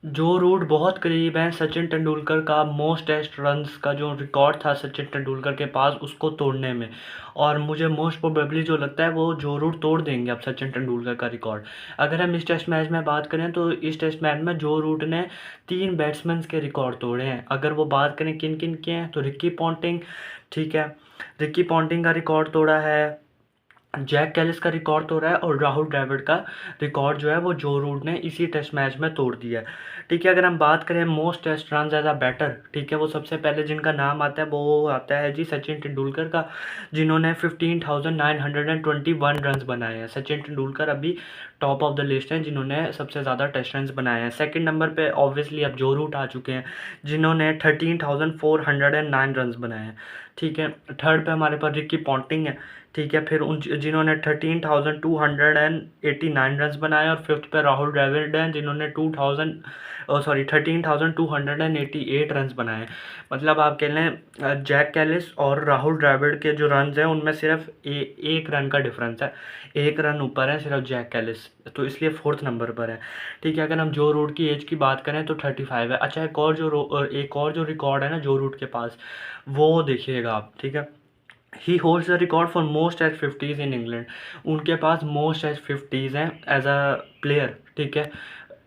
जो रूट बहुत करीब हैं सचिन तेंदुलकर का मोस्ट टेस्ट रन्स का जो रिकॉर्ड था सचिन तेंदुलकर के पास उसको तोड़ने में। और मुझे मोस्ट प्रोबेबली जो लगता है वो जो रूट तोड़ देंगे अब सचिन तेंदुलकर का रिकॉर्ड। अगर हम इस टेस्ट मैच में बात करें तो इस टेस्ट मैच में जो रूट ने 3 बैट्समैन के रिकॉर्ड तोड़े हैं। अगर वो बात करें किन किन के हैं तो रिकी पॉन्टिंग, ठीक है, रिकी पॉन्टिंग का रिकॉर्ड तोड़ा है, जैक कैलिस का रिकॉर्ड तोड़ा है, और राहुल द्रविड़ का रिकॉर्ड जो है वो जो रूट ने इसी टेस्ट मैच में तोड़ दिया है। ठीक है, अगर हम बात करें most test run as a batter, ठीक है, वो सबसे पहले जिनका नाम आता है वो आता है जी सचिन तेंदुलकर का, जिन्होंने 15,921 रन बनाए हैं। सचिन तेंदुलकर अभी टॉप ऑफ द लिस्ट हैं जिन्होंने सबसे ज़्यादा टेस्ट रन बनाए हैं। सेकंड नंबर पे ऑब्वियसली अब जो रूट आ चुके हैं जिन्होंने 13,409 रन बनाए हैं। ठीक है, थर्ड पे हमारे पास रिकी पॉन्टिंग है। ठीक है, फिर उन जिन्होंने 13,289 रन बनाए, और फिफ्थ पे राहुल द्रविड़ हैं जिन्होंने 13,288 रन बनाए। मतलब आप कह लें जैक कैलिस और राहुल द्रविड़ के जो रन हैं उनमें सिर्फ एक रन का डिफरेंस है, एक रन ऊपर है सिर्फ जैक कैलिस, तो इसलिए फोर्थ नंबर पर है। ठीक है, अगर हम जो रूट की एज की बात करें तो 35 है। अच्छा, एक और जो रिकॉर्ड है ना जो रूट के पास, वो देखिएगा आप। ठीक है, he holds the record for most as 50s in England. उनके पास मोस्ट एज 50s हैं एज अ प्लेयर। ठीक है,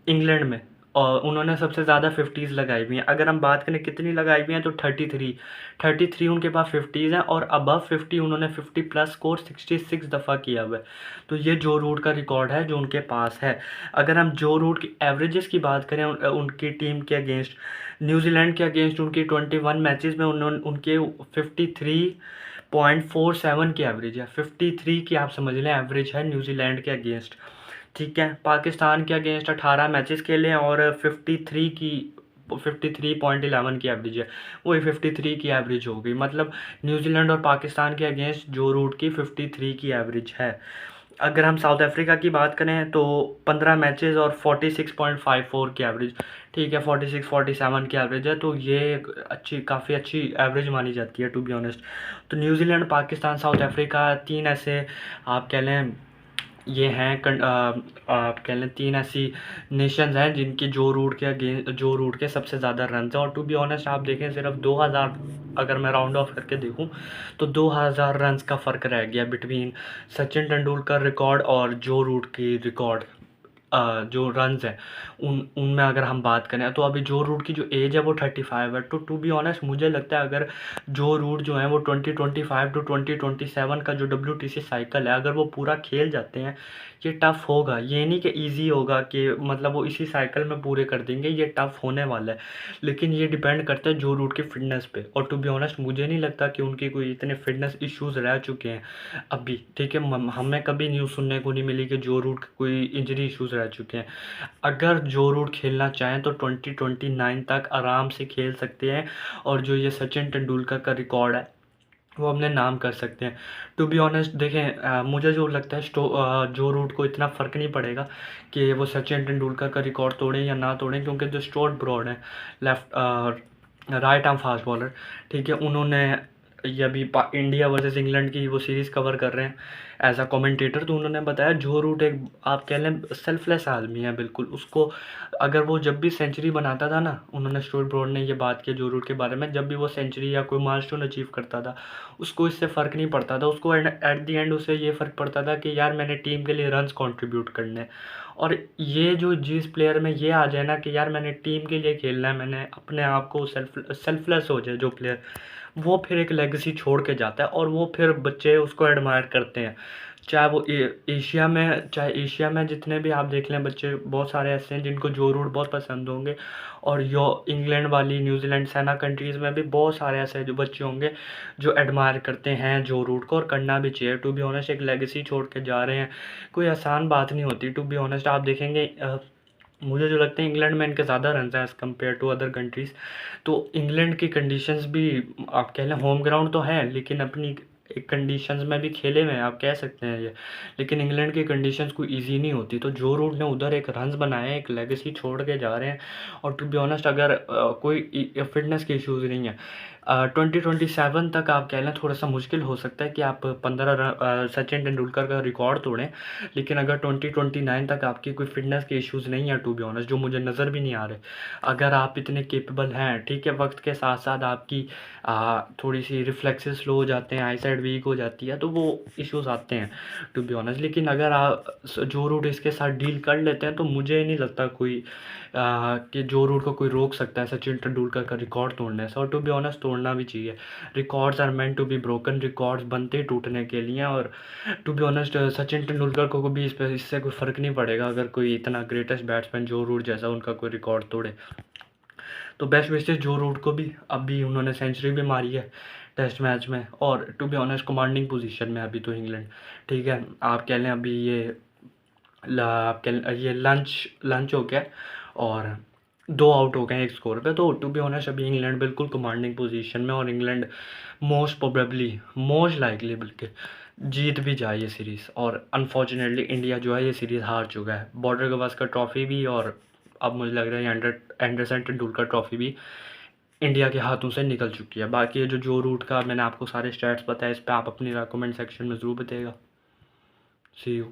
इंग्लैंड में, और उन्होंने सबसे ज़्यादा 50s लगाई हुई हैं। अगर हम बात करें कितनी लगाई हुई हैं तो 33 उनके पास 50s हैं, और अबव 50 उन्होंने 50 प्लस स्कोर 66 दफ़ा किया हुआ है। तो ये जो रूट का रिकॉर्ड है जो उनके पास है। अगर हम जो रूट की एवरेजेस की बात करें उनकी टीम के अगेंस्ट, न्यूजीलैंड के अगेंस्ट उनकी 21 मैचेस में उन्होंने उनके 53.47 की एवरेज है। 53 की आप समझ लें एवरेज है न्यूजीलैंड के अगेंस्ट। ठीक है, पाकिस्तान के अगेंस्ट 18 मैचेस खेले और 53.11 की एवरेज है। वही 53 की एवरेज हो गई, मतलब न्यूजीलैंड और पाकिस्तान के अगेंस्ट जो रूट की 53 की एवरेज है। अगर हम साउथ अफ्रीका की बात करें तो 15 मैचेस और 46.54 की एवरेज। ठीक है, 46-47 की एवरेज है, तो ये काफ़ी अच्छी एवरेज मानी जाती है टू बी ऑनेस्ट। तो न्यूजीलैंड, पाकिस्तान, साउथ अफ्रीका, तीन ऐसे आप कह लें ये हैं आप कह लें तीन ऐसी नेशंस हैं जिनकी जो रूट के सबसे ज़्यादा रन हैं। और टू बी ऑनेस्ट आप देखें सिर्फ 2000, अगर मैं राउंड ऑफ करके देखूं तो 2000 रन्स का फ़र्क रह गया बिटवीन सचिन तेंदुलकर रिकॉर्ड और जो रूट की रिकॉर्ड। जो रन्स हैं उनमें अगर हम बात करें तो अभी जो रूट की जो एज है वो 35 है। तो टू बी ऑनेस्ट मुझे लगता है अगर जो रूट जो है वो 2025 टू 2027 का जो WTC साइकिल है अगर वो पूरा खेल जाते हैं, ये टफ़ होगा। ये नहीं कि इजी होगा कि मतलब वो इसी साइकिल में पूरे कर देंगे, ये टफ़ होने वाला है। लेकिन ये डिपेंड करता है जो रूट की फ़िटनेस पे, और टू बी ऑनेस्ट मुझे नहीं लगता कि उनकी कोई इतने फ़िटनेस इश्यूज़ रह चुके हैं अभी। ठीक है, हमें कभी न्यूज़ सुनने को नहीं मिली कि जो रूट कोई इंजरी इश्यूज़ रह चुके हैं। अगर जो रूट खेलना चाहें तो 2029 तक आराम से खेल सकते हैं, और जो ये सचिन तेंदुलकर का रिकॉर्ड है वो अपने नाम कर सकते हैं। टू बी ऑनेस्ट देखें मुझे जो लगता है जो रूट को इतना फ़र्क नहीं पड़ेगा कि वो सचिन तेंदुलकर का रिकॉर्ड तोड़ें या ना तोड़ें, क्योंकि जो स्टुअर्ट ब्रॉड है राइट आर्म फास्ट बॉलर, ठीक है, उन्होंने ये अभी इंडिया वर्सेस इंग्लैंड की वो सीरीज़ कवर कर रहे हैं एज अ कमेंटेटर। तो उन्होंने बताया जो रूट एक आप कह लें सेल्फलेस आदमी है बिल्कुल। उसको अगर वो जब भी सेंचुरी बनाता था ना, उन्होंने स्टुअर्ट ब्रॉड ने ये बात की जो रूट के बारे में, जब भी वो सेंचुरी या कोई माइलस्टोन अचीव करता था उसको इससे फ़र्क नहीं पड़ता था। उसको एट द एंड उसे ये फ़र्क पड़ता था कि यार मैंने टीम के लिए रन्स कंट्रीब्यूट करने हैं। और ये जो जिस प्लेयर में ये आ जाए ना कि यार मैंने टीम के लिए खेलना है, मैंने अपने आप को सेल्फलेस हो जाए जो प्लेयर, वो फिर एक लेगेसी छोड़ के जाता है, और वो फिर बच्चे उसको एडमायर करते हैं। चाहे एशिया में जितने भी आप देख लें बच्चे, बहुत सारे ऐसे हैं जिनको जो रूट बहुत पसंद होंगे, और यो इंग्लैंड वाली, न्यूजीलैंड, सेना कंट्रीज़ में भी बहुत सारे ऐसे जो बच्चे होंगे जो एडमायर करते हैं जो रूट को, और करना भी चाहिए। टू बी ऑनेस्ट एक लेगेसी छोड़ के जा रहे हैं, कोई आसान बात नहीं होती। टू बी ऑनेस्ट आप देखेंगे मुझे जो लगता है इंग्लैंड में इनके ज़्यादा रन हैं as compare to other countries. तो इंग्लैंड की कंडीशंस भी आप कह लें होम ग्राउंड तो है, लेकिन अपनी एक कंडीशंस में भी खेले हुए हैं आप कह सकते हैं ये। लेकिन इंग्लैंड की कंडीशंस कोई इजी नहीं होती। तो जो रूट ने उधर एक रन्स बनाए हैं, एक लेगेसी छोड़ के जा रहे हैं। और टू बी ऑनेस्ट अगर कोई फिटनेस के इश्यूज़ नहीं है, 2027 तक आप कह लें थोड़ा-सा मुश्किल हो सकता है कि आप 15 सचिन तेंदुलकर का रिकॉर्ड तोड़ें। लेकिन अगर 2029 तक आपकी कोई फ़िटनेस के इश्यूज़ नहीं है टू बी ऑनेस्ट, जो मुझे नज़र भी नहीं आ रहे। अगर आप इतने कैपेबल हैं, ठीक है, वक़्त के साथ-साथ आपकी थोड़ी-सी रिफ्लेक्सेस स्लो हो जाते हैं, आईसाइट वीक हो जाती है, तो वो इश्यूज़ आते हैं टू बी ऑनेस्ट। लेकिन अगर जो रूट इसके साथ डील कर लेते हैं, तो मुझे नहीं लगता कोई कि जो रूट को कोई रोक सकता है सचिन तेंदुलकर का रिकॉर्ड तोड़ने से। और टू बी ऑनेस्ट तोड़ना भी चाहिए। Records are meant to be broken, records बनते ही टूटने के लिए। और to be honest Sachin Tendulkar को भी इससे कोई फ़र्क नहीं पड़ेगा अगर कोई इतना ग्रेटेस्ट बैट्समैन जो रूट जैसा उनका कोई रिकॉर्ड तोड़े। तो बेस्ट विशेस जो रूट को भी। अभी उन्होंने सेंचुरी भी मारी है टेस्ट मैच में, और to be honest commanding position में अभी तो इंग्लैंड, ठीक है। आप कह लें अभी ये लंच हो गया और 2 आउट हो गए हैं एक स्कोर पे। तो टू बी ऑनेस्ट अभी इंग्लैंड बिल्कुल कमांडिंग पोजीशन में, और इंग्लैंड मोस्ट लाइकली बल्कि जीत भी जाए ये सीरीज़। और अनफॉर्चुनेटली इंडिया जो है ये सीरीज़ हार चुका है। बॉर्डर गवास्कर ट्रॉफ़ी भी, और अब मुझे लग रहा है एंडरसन तेंदुलकर ट्रॉफ़ी भी इंडिया के हाथों से निकल चुकी है। बाकी ये जो रूट का मैंने आपको सारे स्टैट्स बताए, इस पे आप अपनी कमेंट सेक्शन में ज़रूर बताइएगा। सी यू।